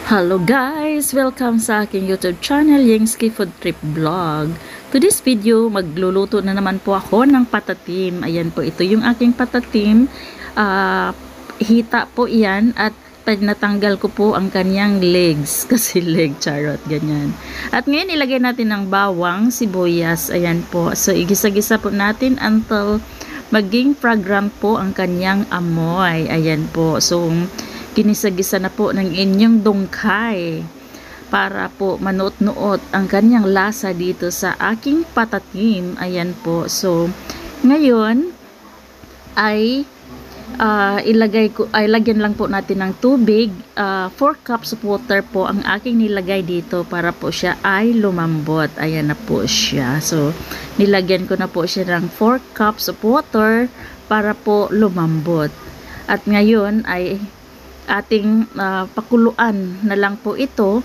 Hello guys! Welcome sa aking YouTube channel, Yingski Food Trip Vlog. To this video, magluluto na naman po ako ng patatim. Ayan po, ito yung aking patatim. Hita po iyan at pag natanggal ko po ang kanyang legs. Kasi leg, charot, ganyan. At ngayon, ilagay natin ng bawang, sibuyas. Ayan po. So, igisa-gisa po natin until maging fragrant po ang kanyang amoy. Ayan po. So, ginisa-gisa na po ng inyong dungkay para po manuot-nuot ang kanyang lasa dito sa aking patatim. Ayan po. So, ngayon ay lagyan lang po natin ng tubig. 4 cups of water po ang aking nilagay dito para po siya ay lumambot. Ayan na po siya. So, nilagyan ko na po siya ng 4 cups of water para po lumambot. At ngayon ay ating pakuluan na lang po ito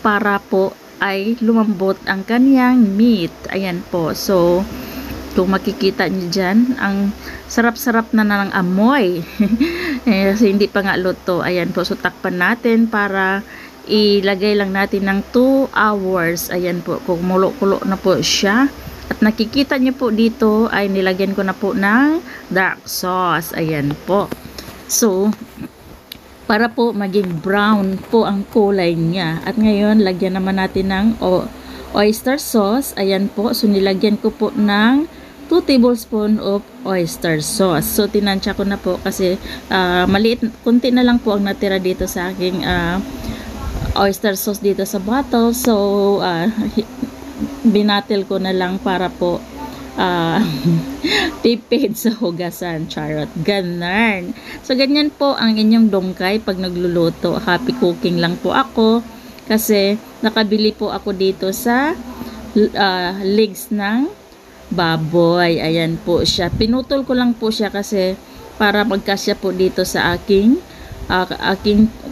para po ay lumambot ang kanyang meat. Ayan po. So, kung makikita nyo dyan, ang sarap-sarap na ng amoy. Kasi hindi pa nga luto. Ayan po. So, takpan natin para ilagay lang natin ng 2 hours. Ayan po. Kung mulo-kulo na po siya. At nakikita nyo po dito ay nilagyan ko na po ng dark sauce. Ayan po. So, para po maging brown po ang kulay niya. At ngayon, lagyan naman natin ng oyster sauce. Ayan po. So, nilagyan ko po ng 2 tablespoon of oyster sauce. So, tinansya ko na po kasi maliit, kunti na lang po ang natira dito sa aking oyster sauce dito sa bottle. So, binatil ko na lang para po tipid sa hugasan, charot, ganun. So, ganyan po ang inyong dongkay pag nagluluto. Happy cooking lang po ako kasi nakabili po ako dito sa legs ng baboy. Ayan po siya. Pinutol ko lang po siya kasi para magkasya po dito sa aking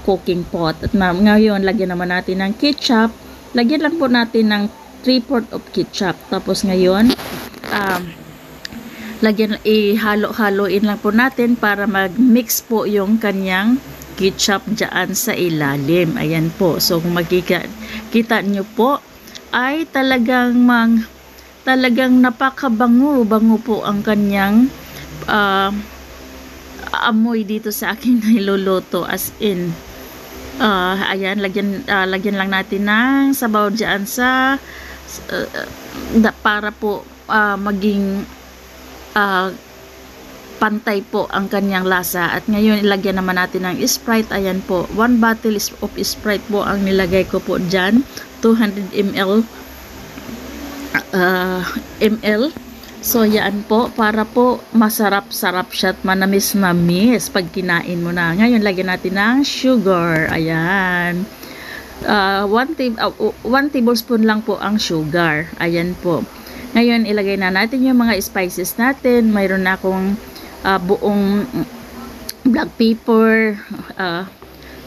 cooking pot. At ngayon, lagyan naman natin ng ketchup. Lagyan lang po natin ng 3/4 of ketchup. Tapos ngayon, ihalo-haloin lang po natin para mag-mix po yung kanyang ketchup dyan sa ilalim. Ayan po. So, kung makikita nyo po, ay talagang napakabango po ang kanyang amoy dito sa aking niluluto. As in, ayan, lagyan lang natin ng sabaw dyan sa para po maging pantay po ang kanyang lasa. At ngayon ilagyan naman natin ng Sprite. Ayan po, 1 bottle of Sprite po ang nilagay ko po dyan, 200 ml. So yan po, para po masarap-sarap siya at manamis-namis pag kinain mo na. Ngayon lagyan natin ng sugar. Ayan, 1 tablespoon lang po ang sugar. Ayan po. Ngayon, ilagay na natin yung mga spices natin. Mayroon na akong buong black pepper,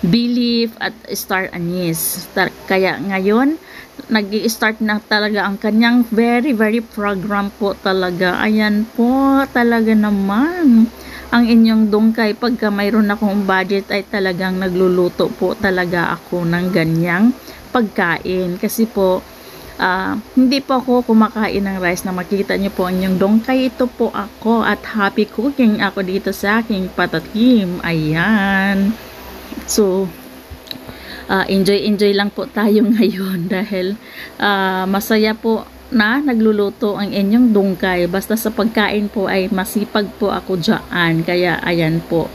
bay leaf, at star anise. Kaya ngayon, nag-i-start na talaga ang kanyang very, very fragrant po talaga. Ayan po, talaga naman. Ang inyong dungkay, pagka mayroon akong budget, ay talagang nagluluto po talaga ako ng ganyang pagkain. Kasi po, hindi po ako kumakain ng rice na makikita niyo po ang inyong dongkay. Ito po ako at happy cooking ako dito sa aking patatim. Ayan. So, enjoy lang po tayo ngayon dahil masaya po na nagluluto ang inyong dongkay. Basta sa pagkain po ay masipag po ako dyan. Kaya, ayan po.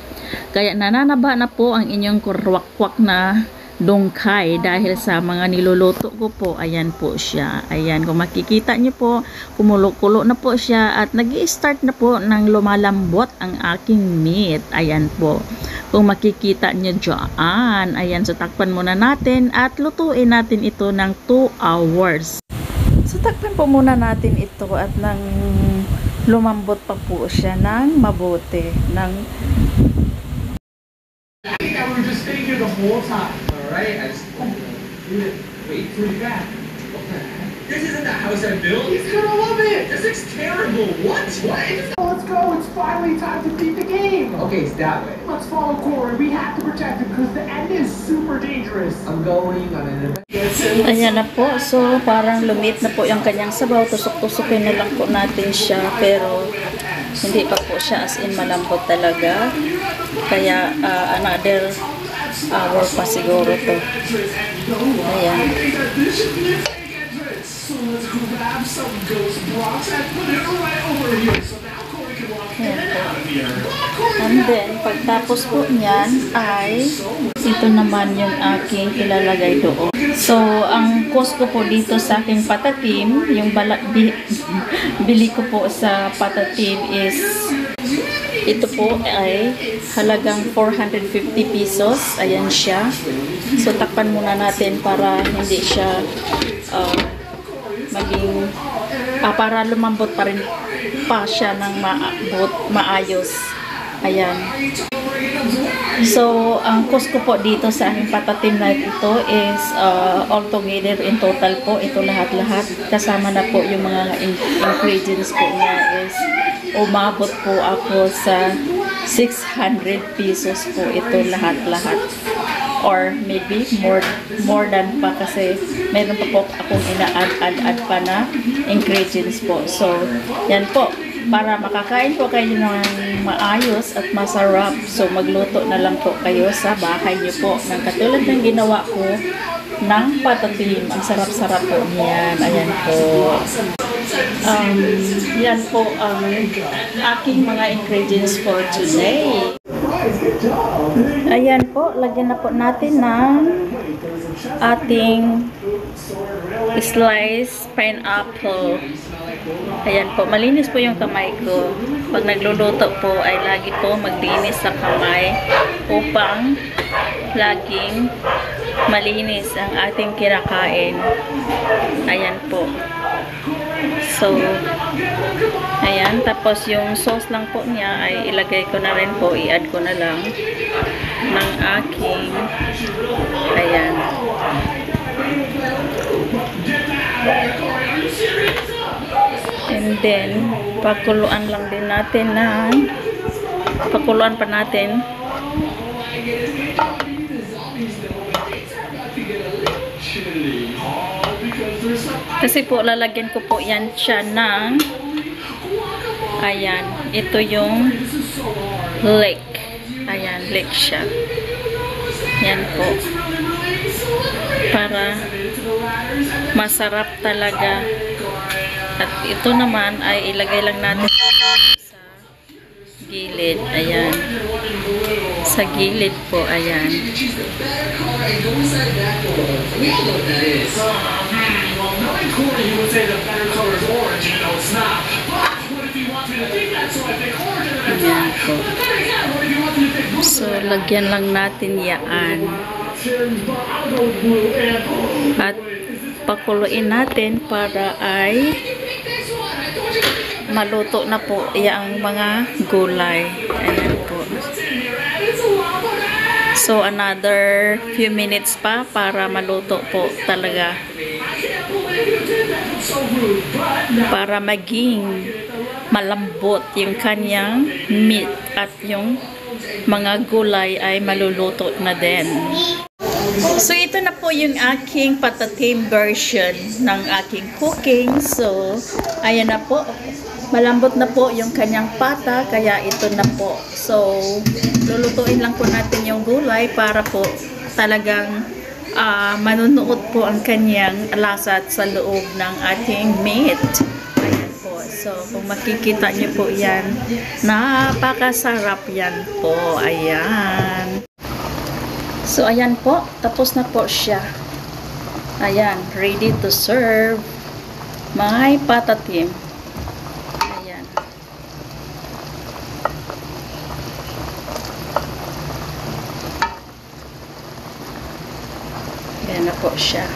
Kaya nananaba na po ang inyong kurwak-kwak na dongkay dahil sa mga niluluto ko po. Ayan po siya. Ayan, kung makikita niyo po, kumulo-kulo na po siya at nag-i-start na po ng lumalambot ang aking meat. Ayan po. Kung makikita niyo dyan. Ayan, so takpan muna natin at lutuin natin ito ng 2 hours. So takpan po muna natin ito at nang lumambot pa po siya ng mabuti. We were just sitting here the whole time. Alright, I just wait for you back. What the heck? This isn't the house I built. He's gonna love it. This looks terrible. What? What? Oh, it's go. It's finally time to beat the game. Okay, it's that way. Let's follow Corey. We have to protect him because the end is super dangerous. I'm going on an adventure. Ayan na po. So, parang lumit na po yung kanyang sabaw. Tusok-tusokin na lang po natin siya. Pero, hindi pa po siya as in malambot talaga. Kaya, another hour pa siguro to. Ayan. So let's grab some ghost blocks and put it right over here. So now Corey can walk in and out of here. And then, pagtapos po niyan ay ito naman yung aking ilalagay doon. So, ang cost ko po dito sa aking patatim, yung bili ko po sa patatim is ito po ay halagang 450 pesos. Ayan siya. So, takpan muna natin para hindi siya maging para lumambot pa rin pa siya ng maayos. Ayan. So, ang cost ko po dito sa aking patatim na ito is all together in total po, ito lahat-lahat. Kasama na po yung mga ingredients po niya is umabot po ako sa 600 pesos po ito lahat-lahat. Or maybe more than pa kasi meron pa po akong ina-add pa na ingredients po. So, yan po. Para makakain po kayo ng maayos at masarap. So, magluto na lang po kayo sa bahay niyo po. Ng katulad ng ginawa ko ng patatim. Ang sarap-sarap po niyan. Ayan po. Yan po ang aking mga ingredients for today. Ayan po, lagyan na po natin ng ating slice pineapple. Ayan po, malinis po yung kamay ko. Pag nagluluto po ay lagi po maglinis sa kamay upang laging malinis ang ating kinakain. Ayan po. So, ayan. Tapos yung sauce lang po niya ay ilagay ko na rin po. I-add ko na lang ng aking ayan. And then, pakuluan lang din natin ng pakuluan pa natin. Kasi po, lalagyan ko po yan siya ng ayan, ito yung lake. Ayan, lake siya. Yan po. Para masarap talaga. At ito naman ay ilagay lang natin sa gilid. Ayan. Sa gilid po, ayan. Ayan po. So, lagyan lang natin yan. At pakuluin natin para ay maluto na po yung mga gulay. Ayan po. So, another few minutes pa para maluto po talaga. Para maging malambot yung kanyang meat at yung mga gulay ay maluluto na din. So, ito na po yung aking patatim version ng aking cooking. So, ayan na po. Malambot na po yung kanyang pata, kaya ito na po. So, lulutuin lang po natin yung gulay para po talagang manunuot po ang kanyang lasa sa loob ng ating meat. Ayan po. So, kung makikita nyo po yan, napakasarap yan po. Ayan. So, ayan po. Tapos na po siya. Ayan. Ready to serve. May patatim. Ayan. Ayan na po siya.